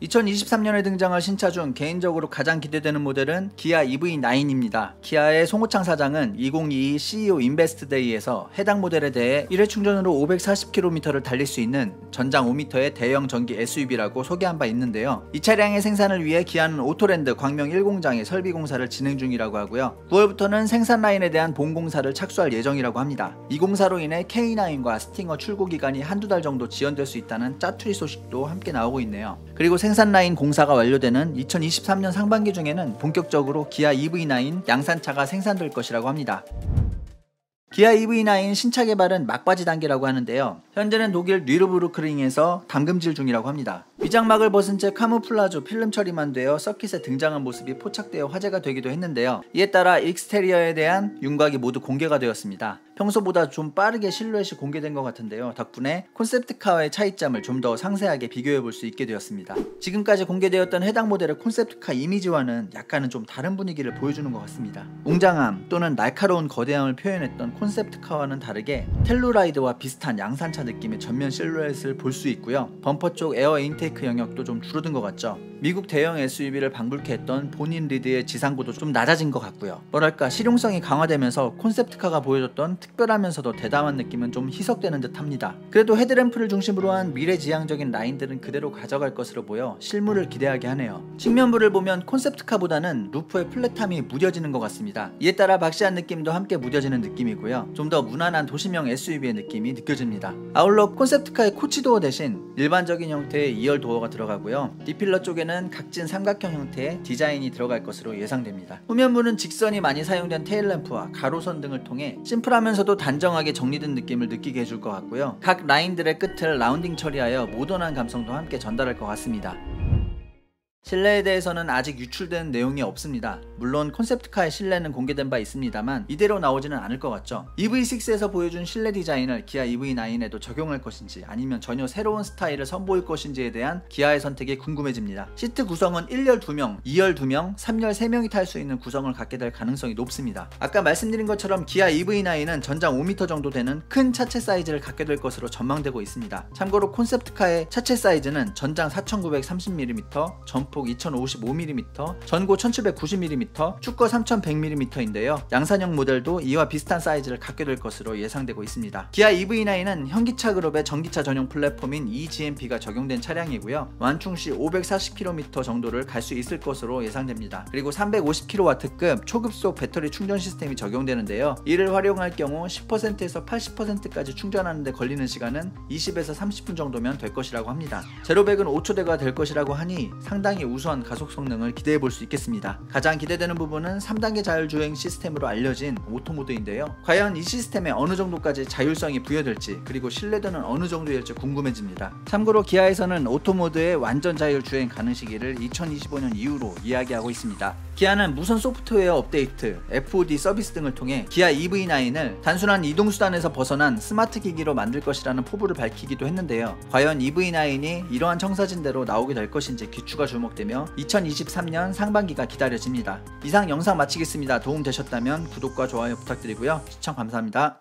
2023년에 등장할 신차 중 개인적으로 가장 기대되는 모델은 기아 EV9입니다. 기아의 송호창 사장은 2022 CEO 인베스트데이에서 해당 모델에 대해 1회 충전으로 540km를 달릴 수 있는 전장 5m의 대형 전기 SUV라고 소개한 바 있는데요. 이 차량의 생산을 위해 기아는 오토랜드 광명 1공장에 설비 공사를 진행 중이라고 하고요. 9월부터는 생산 라인에 대한 본공사를 착수할 예정이라고 합니다. 이 공사로 인해 K9과 스팅어 출고 기간이 한두 달 정도 지연될 수 있다는 짜투리 소식도 함께 나오고 있네요. 그리고 생산 라인 공사가 완료되는 2023년 상반기 중에는 본격적으로 기아 EV9 양산차가 생산될 것이라고 합니다. 기아 EV9 신차 개발은 막바지 단계라고 하는데요. 현재는 독일 뉘르부르크링에서 담금질 중이라고 합니다. 위장막을 벗은 채 카무플라주 필름 처리만 되어 서킷에 등장한 모습이 포착되어 화제가 되기도 했는데요. 이에 따라 익스테리어에 대한 윤곽이 모두 공개가 되었습니다. 평소보다 좀 빠르게 실루엣이 공개된 것 같은데요. 덕분에 콘셉트카와의 차이점을 좀 더 상세하게 비교해 볼 수 있게 되었습니다. 지금까지 공개되었던 해당 모델의 콘셉트카 이미지와는 약간은 좀 다른 분위기를 보여주는 것 같습니다. 웅장함 또는 날카로운 거대함을 표현했던 콘셉트카와는 다르게 텔루라이드와 비슷한 양산차 느낌의 전면 실루엣을 볼 수 있고요. 범퍼 쪽 에어 인테이크 영역도 좀 줄어든 것 같죠. 미국 대형 SUV를 방불케 했던 본인 리드의 지상고도 좀 낮아진 것 같고요. 뭐랄까 실용성이 강화되면서 콘셉트카가 보여줬던 특별하면서도 대담한 느낌은 좀 희석되는 듯 합니다. 그래도 헤드램프를 중심으로 한 미래지향적인 라인들은 그대로 가져갈 것으로 보여 실물을 기대하게 하네요. 측면부를 보면 콘셉트카보다는 루프의 플랫함이 무뎌지는 것 같습니다. 이에 따라 박시한 느낌도 함께 무뎌지는 느낌이고요. 좀 더 무난한 도시명 SUV의 느낌이 느껴집니다. 아울러 콘셉트카의 코치도어 대신 일반적인 형태의 2열 도어가 들어가고요. D필러 쪽에는 각진 삼각형 형태의 디자인이 들어갈 것으로 예상됩니다. 후면부는 직선이 많이 사용된 테일램프와 가로선 등을 통해 심플하면서도 단정하게 정리된 느낌을 느끼게 해줄 것 같고요. 각 라인들의 끝을 라운딩 처리하여 모던한 감성도 함께 전달할 것 같습니다. 실내에 대해서는 아직 유출된 내용이 없습니다. 물론 콘셉트카의 실내는 공개된 바 있습니다만 이대로 나오지는 않을 것 같죠. EV6에서 보여준 실내 디자인을 기아 EV9에도 적용할 것인지 아니면 전혀 새로운 스타일을 선보일 것인지에 대한 기아의 선택이 궁금해집니다. 시트 구성은 1열 2명, 2열 2명, 3열 3명이 탈 수 있는 구성을 갖게 될 가능성이 높습니다. 아까 말씀드린 것처럼 기아 EV9은 전장 5m 정도 되는 큰 차체 사이즈를 갖게 될 것으로 전망되고 있습니다. 참고로 콘셉트카의 차체 사이즈는 전장 4930mm, 전폭 2055mm, 전고 1790mm, 축거 3100mm인데요. 양산형 모델도 이와 비슷한 사이즈를 갖게 될 것으로 예상되고 있습니다. 기아 EV9은 현기차 그룹의 전기차 전용 플랫폼인 eGMP가 적용된 차량이고요. 완충 시 540km 정도를 갈 수 있을 것으로 예상됩니다. 그리고 350kW급 초급속 배터리 충전 시스템이 적용되는데요. 이를 활용할 경우 10%에서 80%까지 충전하는 데 걸리는 시간은 20에서 30분 정도면 될 것이라고 합니다. 제로백은 5초대가 될 것이라고 하니 상당히 우수한 가속 성능을 기대해 볼 수 있겠습니다. 가장 기대되는 부분은 3단계 자율주행 시스템으로 알려진 오토모드인데요. 과연 이 시스템에 어느 정도까지 자율성이 부여될지 그리고 신뢰도는 어느 정도일지 궁금해집니다. 참고로 기아에서는 오토모드의 완전 자율주행 가능 시기를 2025년 이후로 이야기하고 있습니다. 기아는 무선 소프트웨어 업데이트, FOD 서비스 등을 통해 기아 EV9을 단순한 이동수단에서 벗어난 스마트 기기로 만들 것이라는 포부를 밝히기도 했는데요. 과연 EV9이 이러한 청사진대로 나오게 될 것인지 귀추가 주목되며 2023년 상반기가 기다려집니다. 이상 영상 마치겠습니다. 도움 되셨다면 구독과 좋아요 부탁드리고요. 시청 감사합니다.